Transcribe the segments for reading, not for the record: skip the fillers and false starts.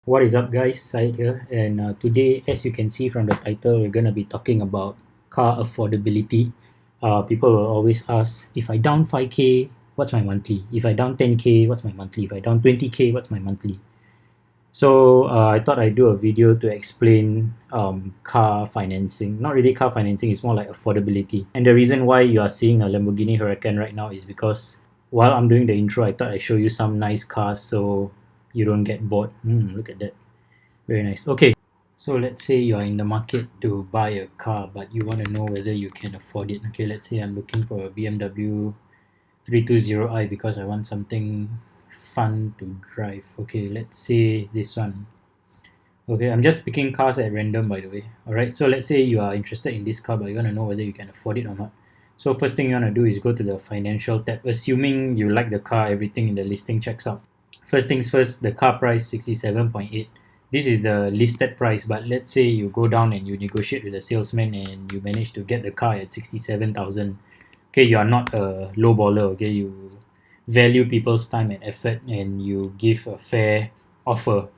What is up, guys? Syed here, and today, as you can see from the title, we're gonna be talking about car affordability. People will always ask, if I down 5k, what's my monthly? If I down 10k, what's my monthly? If I down 20k, what's my monthly? So I thought I'd do a video to explain car financing. Not really car financing; it's more like affordability. And the reason why you are seeing a Lamborghini Huracan right now is because while I'm doing the intro, I thought I'd show you some nice cars so you don't get bored. Look at that. Very nice. Okay, so let's say you are in the market to buy a car, but you want to know whether you can afford it. Okay, let's say I'm looking for a BMW 320i because I want something fun to drive. Okay, let's say this one. Okay, I'm just picking cars at random, by the way. Alright, so let's say you are interested in this car, but you want to know whether you can afford it or not. So first thing you want to do is go to the financial tab. Assuming you like the car, everything in the listing checks out. First things first, the car price 67.8. This is the listed price, but let's say you go down and you negotiate with the salesman and you manage to get the car at 67,000. Okay, you are not a low baller. Okay, you value people's time and effort and you give a fair offer.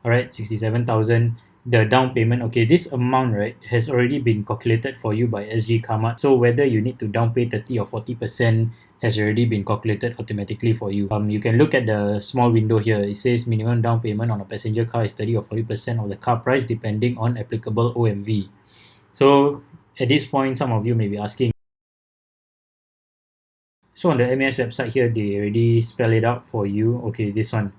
All right, 67,000. The down payment, okay, this amount, right, has already been calculated for you by sgcarlife. So whether you need to down pay 30 or 40% has already been calculated automatically for you. You can look at the small window here. It says minimum down payment on a passenger car is 30 or 40% of the car price depending on applicable OMV. So at this point, some of you may be asking, so on the MAS website here, they already spell it out for you. Okay, this one.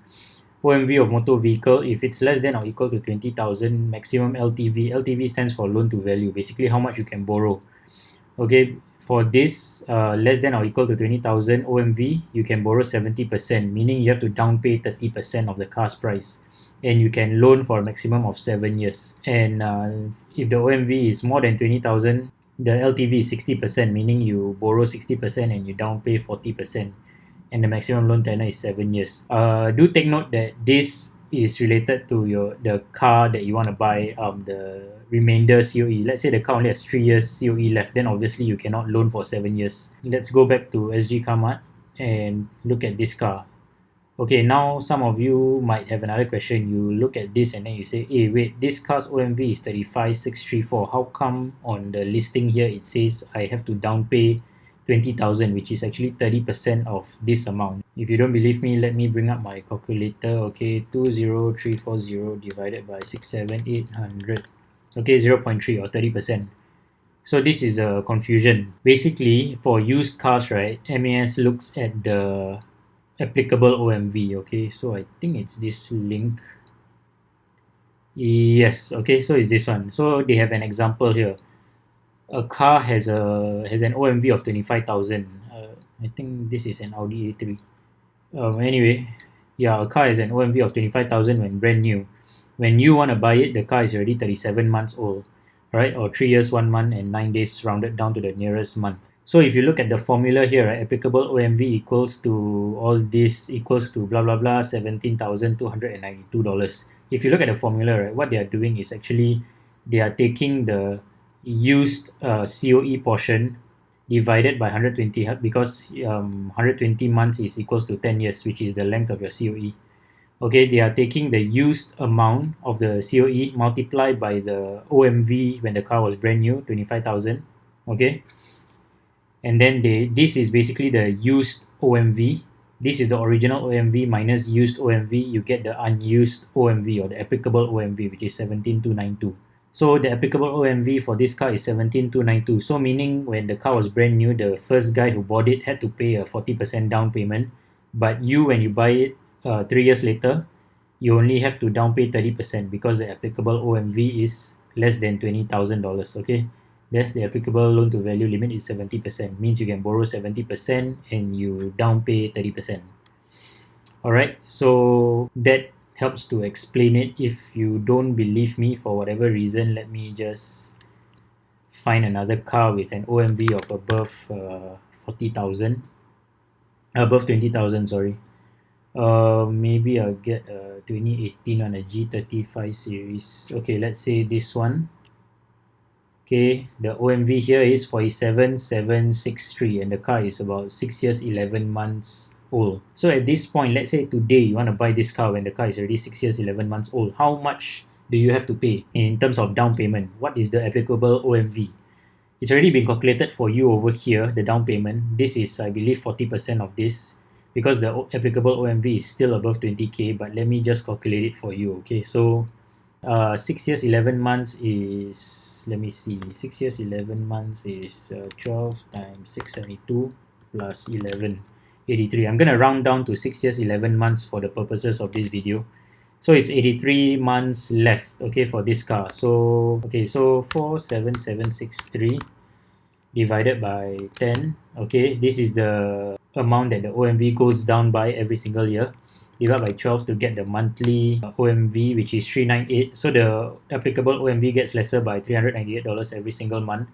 OMV of motor vehicle, if it's less than or equal to 20,000, maximum LTV. LTV stands for loan to value, basically how much you can borrow. Okay, for this less than or equal to 20,000 OMV, you can borrow 70%, meaning you have to down pay 30% of the car's price. And you can loan for a maximum of 7 years. And if the OMV is more than 20,000, the LTV is 60%, meaning you borrow 60% and you down pay 40%. And the maximum loan tenor is 7 years. Do take note that this is related to the car that you want to buy, the remainder COE. Let's say the car only has 3 years COE left, then obviously you cannot loan for 7 years. Let's go back to SG Carmart and look at this car. Okay, now some of you might have another question. You look at this and then you say, hey, wait, this car's OMV is 35,634. How come on the listing here it says I have to down pay 20,000, which is actually 30% of this amount? If you don't believe me, let me bring up my calculator. Okay, 20340 divided by 67800. Okay, 0.3 or 30%. So this is the confusion. Basically, for used cars, right, MAS looks at the applicable OMV. Okay, so I think it's this link. Yes, okay, so it's this one. So they have an example here. A car has an OMV of 25,000. I think this is an Audi A3. Anyway, yeah, a car has an OMV of 25,000 when brand new. When you want to buy it, the car is already 37 months old, right? Or 3 years, 1 month, and 9 days rounded down to the nearest month. So if you look at the formula here, right, applicable OMV equals to all this equals to blah blah blah $17,292. If you look at the formula, right, what they are doing is actually they are taking the used COE portion divided by 120 because 120 months is equals to 10 years, which is the length of your COE. Okay, they are taking the used amount of the COE multiplied by the OMV when the car was brand new, 25,000. Okay, and then this is basically the used OMV. This is the original OMV minus used OMV. You get the unused OMV or the applicable OMV, which is 17,292. So the applicable OMV for this car is 17,292. So meaning when the car was brand new, the first guy who bought it had to pay a 40% down payment. But you, when you buy it 3 years later, you only have to down pay 30% because the applicable OMV is less than $20,000. Okay, the applicable loan to value limit is 70%. Means you can borrow 70% and you down pay 30%. Alright, so that helps to explain it. If you don't believe me for whatever reason, let me just find another car with an OMV of above 40,000, above 20,000, sorry. Maybe I'll get a 2018 on a G35 series. Okay, let's say this one. Okay, the OMV here is 47,763 and the car is about 6 years 11 months old. So at this point, let's say today you want to buy this car when the car is already 6 years, 11 months old. How much do you have to pay in terms of down payment? What is the applicable OMV? It's already been calculated for you over here, the down payment. This is, I believe, 40% of this because the applicable OMV is still above 20k, but let me just calculate it for you. Okay, so 6 years 11 months is, let me see, 6 years 11 months is 12 times 672 plus 11, 83. I'm going to round down to 6 years 11 months for the purposes of this video. So it's 83 months left, okay, for this car. So okay, so 47763 divided by 10. Okay, this is the amount that the OMV goes down by every single year. Divide by 12 to get the monthly OMV, which is 398. So the applicable OMV gets lesser by $398 every single month.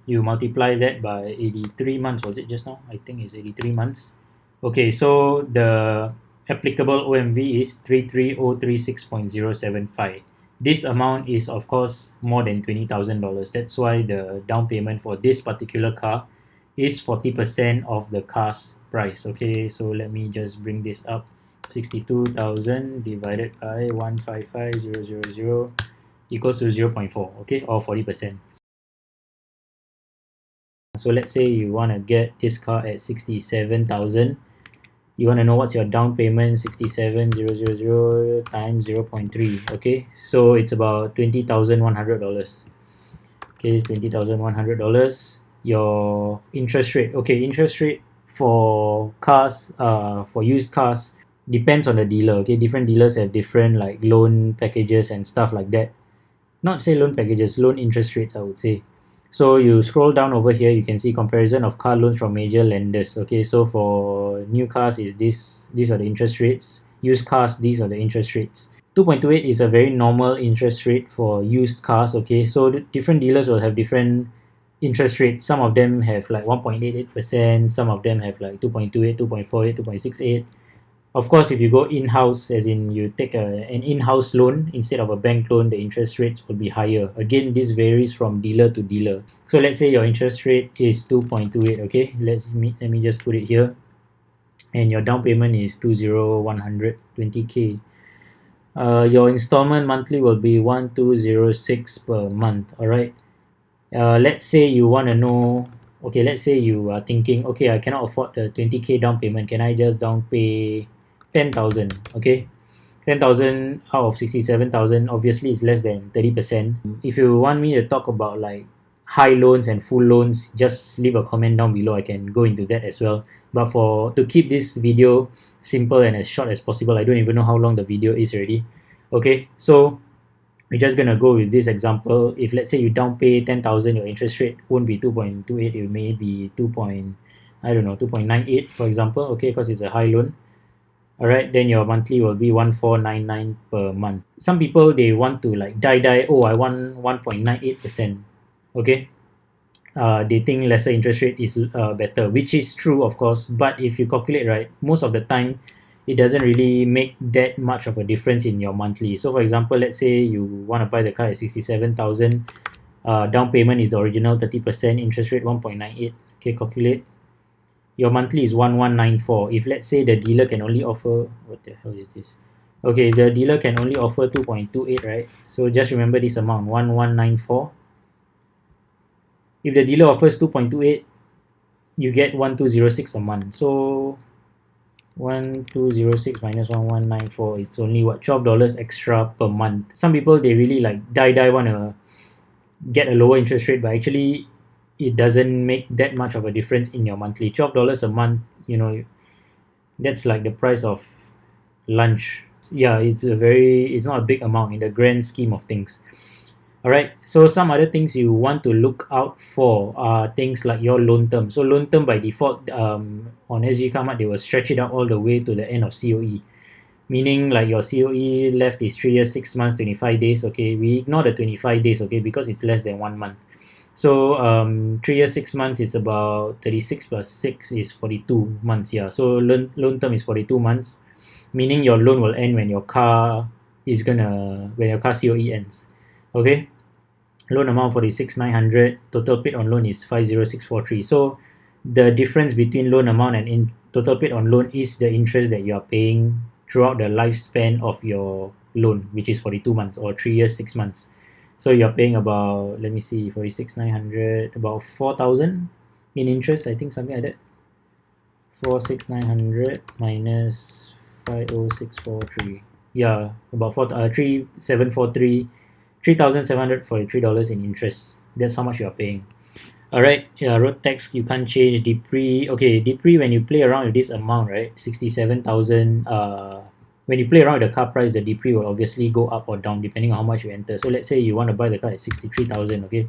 You multiply that by 83 months. Was it just now? I think it's 83 months. Okay, so the applicable OMV is 33036.075. This amount is of course more than $20,000. That's why the down payment for this particular car is 40% of the car's price. Okay, so let me just bring this up. 62,000 divided by 155,000 equals to 0.4, okay, or 40%. So let's say you want to get this car at 67,000. You want to know what's your down payment. 67,000 times 0.3. Okay, so it's about $20,100. Okay, it's $20,100. Your interest rate. Okay, interest rate for cars, for used cars, depends on the dealer. Okay, different dealers have different like loan packages and stuff like that. Not say loan packages, loan interest rates, I would say. So you scroll down over here, you can see comparison of car loans from major lenders. Okay, so for new cars is these are the interest rates. Used cars, these are the interest rates. 2.28 is a very normal interest rate for used cars. Okay, so different dealers will have different interest rates. Some of them have like 1.88%, some of them have like 2.28, 2.48, 2.68. Of course, if you go in-house, as in you take an in-house loan instead of a bank loan, the interest rates will be higher. Again, this varies from dealer to dealer. So let's say your interest rate is 2.28. Okay, let me just put it here, and your down payment is 20,120k. Your installment monthly will be 1206 per month. All right. Let's say you want to know. Okay, let's say you are thinking, okay, I cannot afford the 20k down payment. Can I just down pay 10,000? Okay, 10,000 out of 67,000 obviously is less than 30%. If you want me to talk about like high loans and full loans, just leave a comment down below. I can go into that as well. But to keep this video simple and as short as possible, I don't even know how long the video is already. Okay, so we're just gonna go with this example. If let's say you down pay 10,000, your interest rate won't be 2.28. It may be 2.98 for example. Okay, because it's a high loan. All right, then your monthly will be 1499 per month. Some people, they want to like die. Oh, I want 1.98%. Okay, they think lesser interest rate is better, which is true, of course. But if you calculate right, most of the time, it doesn't really make that much of a difference in your monthly. So, for example, let's say you want to buy the car at 67,000. Down payment is the original 30%. Interest rate 1.98. Okay, calculate. Your monthly is 1194. If let's say the dealer can only offer, what the hell is this? Okay, the dealer can only offer 2.28, right? So just remember this amount, 1194. If the dealer offers 2.28, you get 1206 a month. So 1206 minus 1194, it's only what, $12 extra per month. Some people, they really like die want to get a lower interest rate, but actually it doesn't make that much of a difference in your monthly. $12 a month, that's like the price of lunch. Yeah, it's not a big amount in the grand scheme of things. All right, so some other things you want to look out for are things like your loan term. So loan term by default, on sgcarlife, they will stretch it out all the way to the end of COE, meaning like your COE left is 3 years, 6 months, 25 days. Okay, we ignore the 25 days, okay, because it's less than 1 month. So 3 years, 6 months is about 36 plus 6 is 42 months. Yeah, so loan term is 42 months, meaning your loan will end when your car COE ends. Okay, loan amount 46,900, total paid on loan is 50643. So the difference between loan amount and in total paid on loan is the interest that you are paying throughout the lifespan of your loan, which is 42 months or 3 years 6 months. So you're paying about, let me see, 46,900, about 4,000 in interest, I think, something like that. 46,900 minus 50643, yeah, about 3,743, $3,743 in interest. That's how much you are paying. Alright, yeah, road tax you can't change. Depre, okay, depre, when you play around with this amount, right, 67,000, when you play around with the car price, the depre will obviously go up or down depending on how much you enter. So let's say you want to buy the car at 63,000, okay,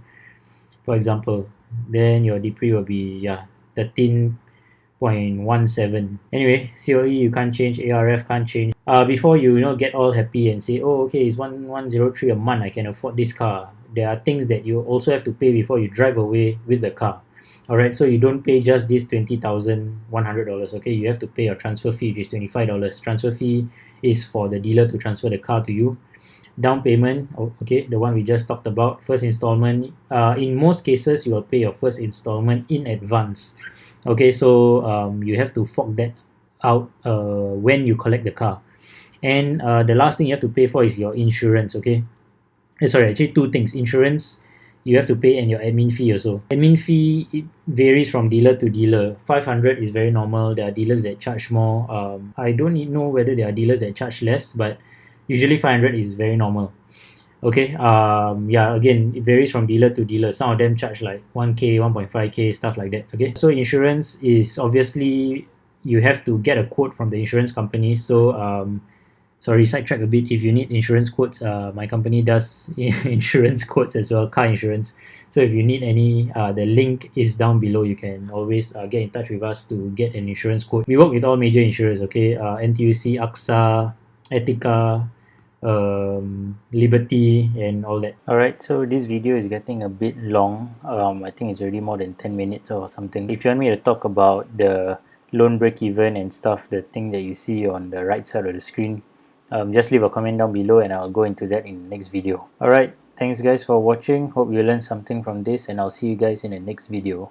for example, then your depre will be, yeah, 13.17. Anyway, COE you can't change, ARF can't change. Before you get all happy and say, oh, okay, it's 1103 a month, I can afford this car. There are things that you also have to pay before you drive away with the car. All right, so you don't pay just this $20,100. Okay, you have to pay a transfer fee, which is $25. Transfer fee is for the dealer to transfer the car to you. Down payment, okay, the one we just talked about. First installment, in most cases you will pay your first installment in advance. Okay, so you have to fork that out when you collect the car. And the last thing you have to pay for is your insurance. Okay, sorry, actually two things: insurance you have to pay, and your admin fee also. Admin fee, it varies from dealer to dealer. 500 is very normal. There are dealers that charge more. I don't know whether there are dealers that charge less, but usually 500 is very normal. Okay, yeah, again, it varies from dealer to dealer. Some of them charge like 1k, 1.5k, stuff like that. Okay, so insurance is obviously you have to get a quote from the insurance company. So sorry, sidetrack a bit. If you need insurance quotes, my company does insurance quotes as well, car insurance. So if you need any, the link is down below. You can always get in touch with us to get an insurance quote. We work with all major insurers. Okay, NTUC, AXA, Etika, Liberty, and all that. Alright, so this video is getting a bit long. I think it's already more than 10 minutes or something. If you want me to talk about the loan break even and stuff, the thing that you see on the right side of the screen, just leave a comment down below and I'll go into that in the next video. Alright, thanks guys for watching. Hope you learned something from this, and I'll see you guys in the next video.